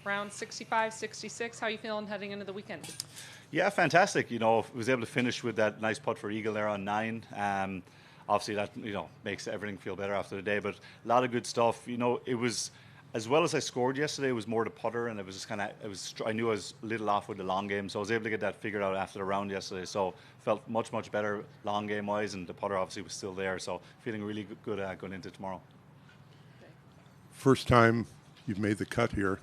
around 65, 66. How are you feeling heading into the weekend? Yeah, fantastic. Was able to finish with that nice putt for eagle there on 9. Obviously, that makes everything feel better after the day. But a lot of good stuff. It was, as well as I scored yesterday, it was more the putter, and it was just I knew I was a little off with the long game, so I was able to get that figured out after the round yesterday. So felt much better long game wise, and the putter obviously was still there. So feeling really good going into tomorrow. First time you've made the cut here,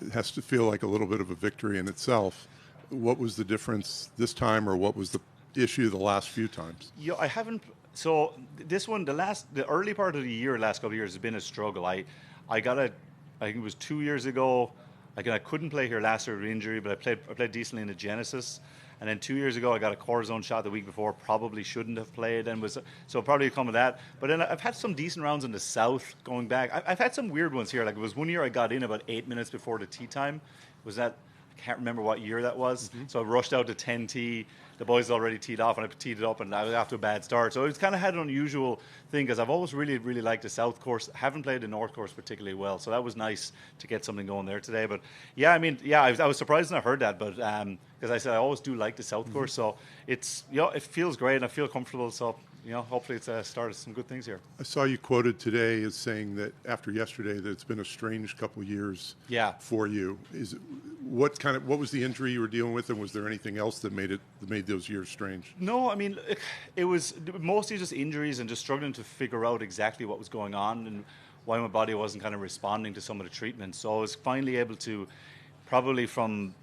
it has to feel like a little bit of a victory in itself. What was the difference this time, or what was the issue the last few times? I haven't. So this one, the early part of the year, last couple of years, has been a struggle. I think it was 2 years ago. I couldn't play here last year with injury, but I played decently in the Genesis. And then 2 years ago, I got a cortisone shot the week before. Probably shouldn't have played, so probably come with that. But then I've had some decent rounds in the South going back. I've had some weird ones here. Like, it was one year I got in about 8 minutes before the tee time. Was that? I can't remember what year that was. Mm-hmm. So I rushed out to 10 tee. The boys already teed off, and I teed it up, and I was after a bad start. So it's kind of had an unusual thing, because I've always really liked the South course. Haven't played the North course particularly well, so that was nice to get something going there today. But I was surprised when I heard that, but because I said I always do like the South course, so it's it feels great and I feel comfortable. So hopefully it's a start of some good things here. I saw you quoted today as saying that after yesterday that it's been a strange couple of years for you. What was the injury you were dealing with, and was there anything else that made those years strange? No, I mean, it was mostly just injuries and just struggling to figure out exactly what was going on and why my body wasn't kind of responding to some of the treatments. So I was finally able to, probably from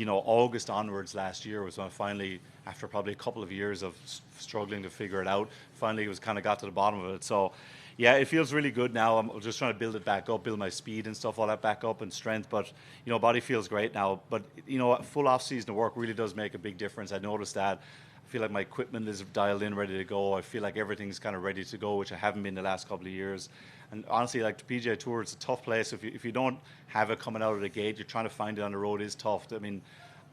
August onwards last year was when I finally, after probably a couple of years of struggling to figure it out, finally got to the bottom of it. So yeah, it feels really good now. I'm just trying to build it back up, build my speed and stuff, all that back up, and strength. But body feels great now. But full off season of work really does make a big difference. I noticed that. I feel like my equipment is dialed in, ready to go. I feel like everything's kind of ready to go, which I haven't been the last couple of years. And honestly, like the PGA Tour, it's a tough place. If you don't have it coming out of the gate, you're trying to find it on the road is tough.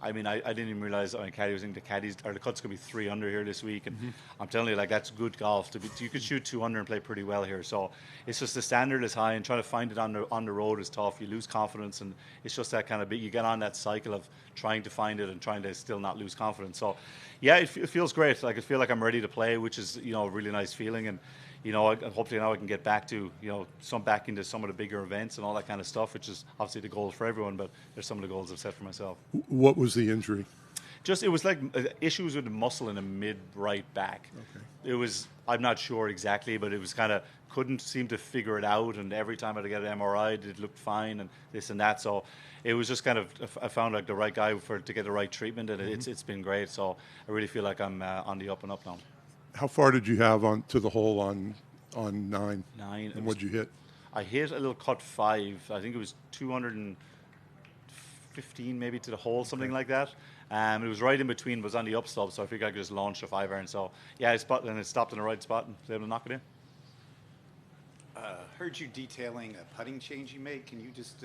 I didn't even realize Caddy was thinking the cut's going to be 3 under here this week, and I'm telling you, like, that's good golf. You could shoot 2 under and play pretty well here. So it's just the standard is high, and trying to find it on the road is tough. You lose confidence, and it's just that kind of you get on that cycle of trying to find it and trying to still not lose confidence. So yeah, it feels great. Like, I feel like I'm ready to play, which is a really nice feeling. And hopefully now I can get back to back into some of the bigger events and all that kind of stuff, which is obviously the goal for everyone. But there's some of the goals I've set for myself. What was the injury? It was like issues with the muscle in the mid-right back. Okay. It was, I'm not sure exactly, but it was kind of, couldn't seem to figure it out, and every time I had to get an MRI, it looked fine and this and that. So it was just kind of, I found like the right guy to get the right treatment, and it's been great. So I really feel like I'm on the up and up now. How far did you have on to the hole on 9? 9. And what'd you hit? I hit a little cut 5. I think it was 215 maybe to the hole, something like that. It was right in between, but it was on the upslope, so I figured I could just launch a 5-iron. So yeah, it stopped in the right spot and was able to knock it in. Heard you detailing a putting change you made. Can you just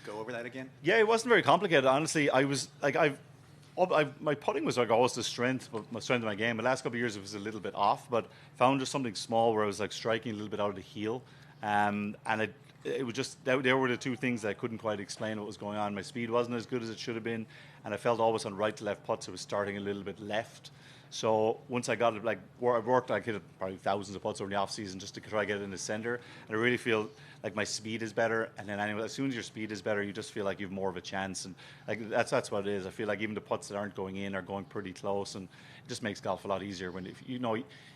go over that again? Yeah, it wasn't very complicated. Honestly, I was like, my putting was like always the strength of my game. The last couple of years it was a little bit off, but found just something small where I was like striking a little bit out of the heel, and it was just there were the two things that I couldn't quite explain what was going on. My speed wasn't as good as it should have been, and I felt always on right to left putts. It was starting a little bit left. So once I got it, like where I worked, I hit probably thousands of putts over the off season just to try to get it in the center. And I really feel like my speed is better. And then anyway, as soon as your speed is better, you just feel like you have more of a chance. And like that's what it is. I feel like even the putts that aren't going in are going pretty close, and it just makes golf a lot easier when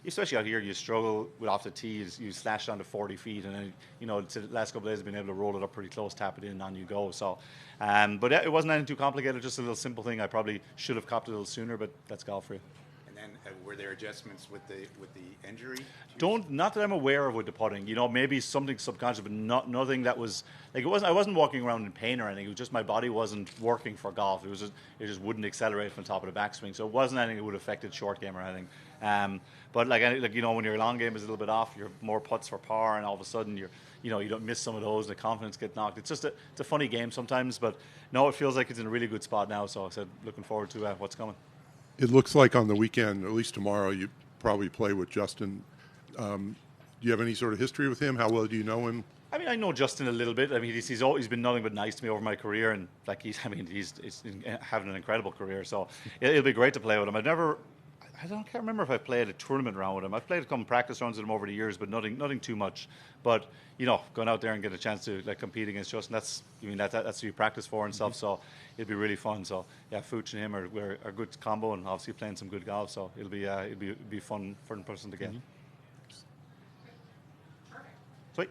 especially out here, you struggle with off the tee. You slash down to 40 feet, and then the last couple of days I've been able to roll it up pretty close, tap it in, and on you go. So, but yeah, it wasn't anything too complicated. Just a little simple thing. I probably should have copped it a little sooner, but that's golf for you. And were there adjustments with the injury? Not that I'm aware of with the putting. Maybe something subconscious, but nothing that was like it wasn't. I wasn't walking around in pain or anything. It was just my body wasn't working for golf. It just wouldn't accelerate from the top of the backswing. So it wasn't anything that would have affected short game or anything. But when your long game is a little bit off, you're more putts for par, and all of a sudden you don't miss some of those, and the confidence gets knocked. It's just it's a funny game sometimes, but no, it feels like it's in a really good spot now. So I said, looking forward to what's coming. It looks like on the weekend, at least tomorrow, you probably play with Justin. Do you have any sort of history with him? How well do you know him? I mean, I know Justin a little bit. I mean, he's always been nothing but nice to me over my career, and like he's having an incredible career. So it'll be great to play with him. Can't remember if I played a tournament round with him. I've played a couple practice rounds with him over the years, but nothing too much. But going out there and get a chance to like compete against Justin, that's what you practice for and stuff. So it'll be really fun. So yeah, Fuch and him are a good combo, and obviously playing some good golf. So it'll be fun for in person again. Perfect. Sweet.